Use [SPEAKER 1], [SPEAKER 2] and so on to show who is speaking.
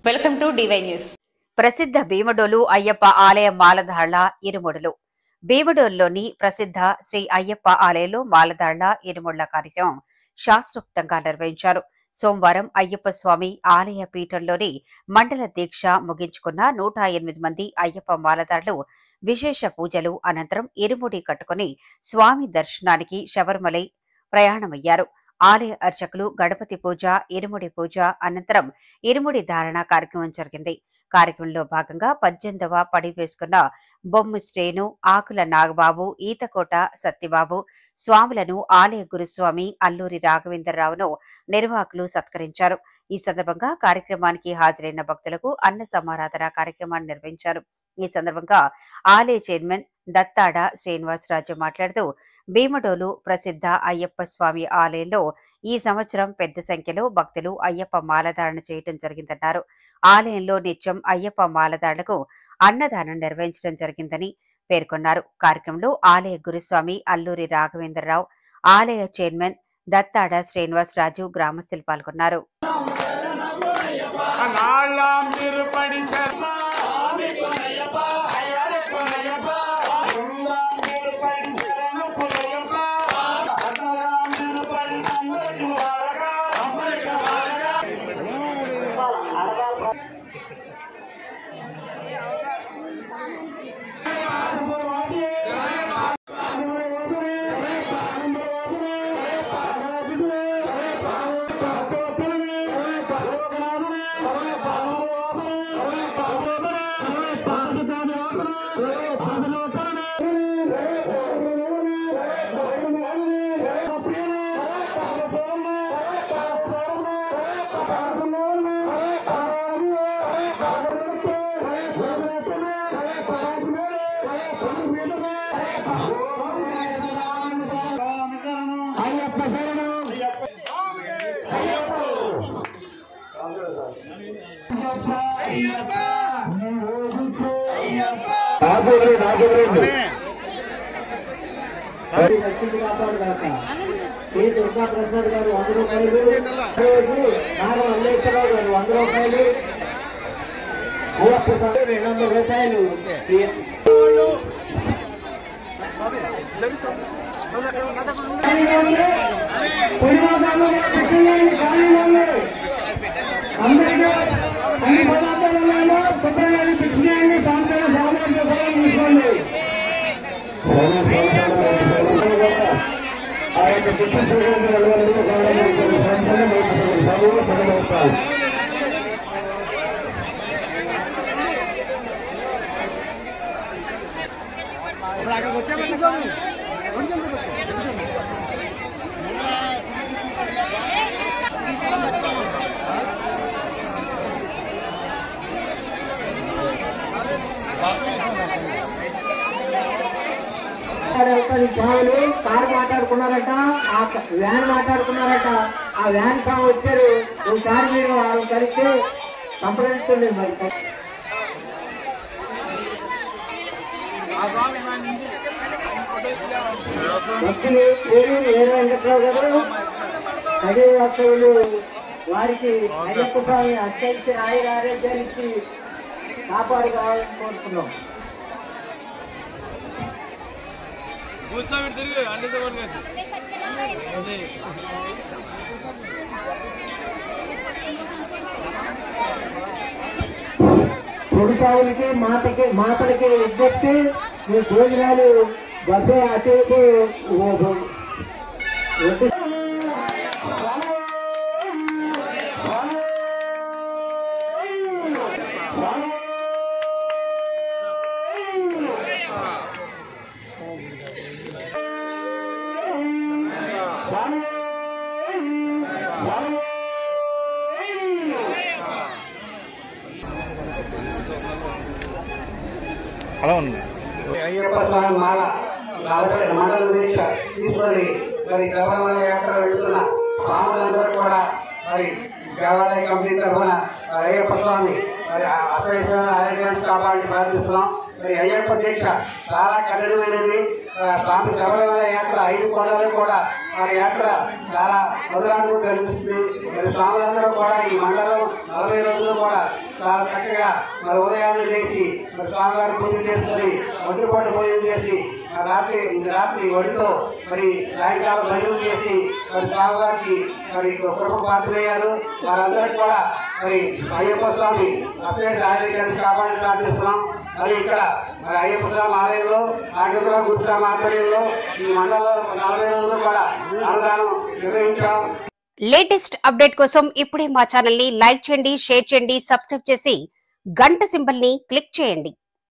[SPEAKER 1] Welcome to DY news.
[SPEAKER 2] ప్రసిద్ధ భీమడోలు అయ్యప్ప ఆలయ మాలధాళ్ల ఇరుముడులు. భీమడోలులోని ప్రసిద్ధ శ్రీ అయ్యప్ప ఆలయంలో మాలధాళ్ల ఇరుముళ్ల కార్యక్రమం శాస్త్రోక్తంగా నిర్వహించారు. సోమవారం అయ్యప్ప స్వామి ఆలయ పీఠంలోని మండల దీక్ష ముగించుకున్న 108 మంది అయ్యప్ప మాలధాళ్లు విశేష పూజలు అనంతరం ఇరుముడి కట్టుకుని స్వామి దర్శనానికి శబరిమలై ప్రయాణమయ్యారు. ఆలయ అర్చకులు గణపతి పూజ, ఇరుముడి పూజ అనంతరం ఇరుముడి ధారణ కార్యక్రమం జరిగింది. కార్యక్రమంలో భాగంగా 18వ పడి వేసుకున్న బొమ్ము శ్రేణు, ఆకుల నాగబాబు, ఈతకోట సత్యబాబు స్వాములను ఆలయ గురుస్వామి అల్లూరి రాఘవేంద్రరావును నిర్వాహకులు సత్కరించారు. ఈ సందర్భంగా కార్యక్రమానికి హాజరైన భక్తులకు అన్న సమారాధన కార్యక్రమాన్ని నిర్వహించారు. ఈ సందర్భంగా ఆలయ చైర్మన్ దత్తాడ శ్రీనివాసరాజు మాట్లాడుతూ, భీమడోలు ప్రసిద్ధ అయ్యప్ప స్వామి ఆలయంలో ఈ సంవత్సరం పెద్ద సంఖ్యలో భక్తులు అయ్యప్ప మాలధారణ చేయడం జరిగిందన్నారు. ఆలయంలో నిత్యం అయ్యప్ప మాలధారణకు అన్నదానం నిర్వహించడం జరిగిందని పేర్కొన్నారు. కార్యక్రమంలో ఆలయ గురుస్వామి అల్లూరి రాఘవేంద్రరావు, ఆలయ చైర్మన్ దత్తాడ శ్రీనివాసరాజు, గ్రామస్తులు పాల్గొన్నారు.
[SPEAKER 3] దుర్గా ప్రసాద్ గారు 100 రూపాయలు, నాగ మల్లేశ్వరరావు గారు 100 రూపాయలు, అయ్యప్ప 200 రూపాయలు. అందరికీ అన్ని పదార్థాలలో శుభ్రంగా పిచ్చినాయండి. సాయంత్రం సామాన్య ఉపయోగం తీసుకోండి. ఆ యొక్క శిక్షణ స్వాములు కారు మాట్లాడుకున్నారట, ఆ వ్యాన్ మాట్లాడుకున్నారట. ఆ వ్యాన్ స్వామి వచ్చారు. ఒకసారి మీరు వాళ్ళు కలిసి సంప్రదించండి. మరి భక్తులు వెంకట్రావు గారు, అదే భక్తులు వారికి అయ్యప్ప స్వామి అత్యంత ఆయుర ఆరోగ్యానికి కాపాడు కావాలని కోరుతున్నాం. పొడిసావులకి మాతలకి విజ్ఞప్తి, మీ భోజనాలు బఫే అటు
[SPEAKER 4] అలా ఉంది.
[SPEAKER 3] అయ్యప్ప స్వామి మాల మండల దీక్ష తీసుకొని మరి శబరిమల యాత్ర వెళ్తున్న స్వాములందరూ కూడా మరి
[SPEAKER 1] దేవాలయ కమిటీ తరఫున అయ్యప్ప స్వామి ఆరోగ్యాన్ని కాపాడాలని ప్రార్థిస్తున్నాం. మరి అయ్యప్ప దీక్ష చాలా కఠినమైనది. స్వామి శబరిమల యాత్ర 5 కొండలు కూడా ఆ యాత్ర చాలా మధురానుభూతి కనిపిస్తుంది. మరి స్వాములందరూ కూడా ఈ మండలం 40 రోజులు కూడా చాలా చక్కగా మరి ఉదయాన్నే లేచి మరి స్వామివారి పూజ చేసుకొని ఒంటిపట్టు భోజనం చేసి రాత్రి ఒడితో మరి సాయంకాలం భజన చేసి మరి స్వామివారికి మరి కృప పాత్రయ్యారు. వారందరికీ కూడా మరి అయ్యప్ప స్వామి అసలు ఆరోగ్యాన్ని కాపాడాలని ప్రార్థిస్తున్నాం. మరి ఇక్కడ మరి అయ్యప్ప స్వామి ఆలయంలో నాగేశ్వర గురుస్వామి ఆధ్వర్యంలో ఈ మండలంలో 40 రోజులు కూడా అన్నదానం నిర్వహించాం.
[SPEAKER 2] లేటెస్ట్ అప్డేట్ కోసం ఇప్పుడే మా ఛానల్ ని లైక్ చేయండి, షేర్ చేయండి, సబ్స్క్రైబ్ చేసి గంట సింబల్ ని క్లిక్ చేయండి.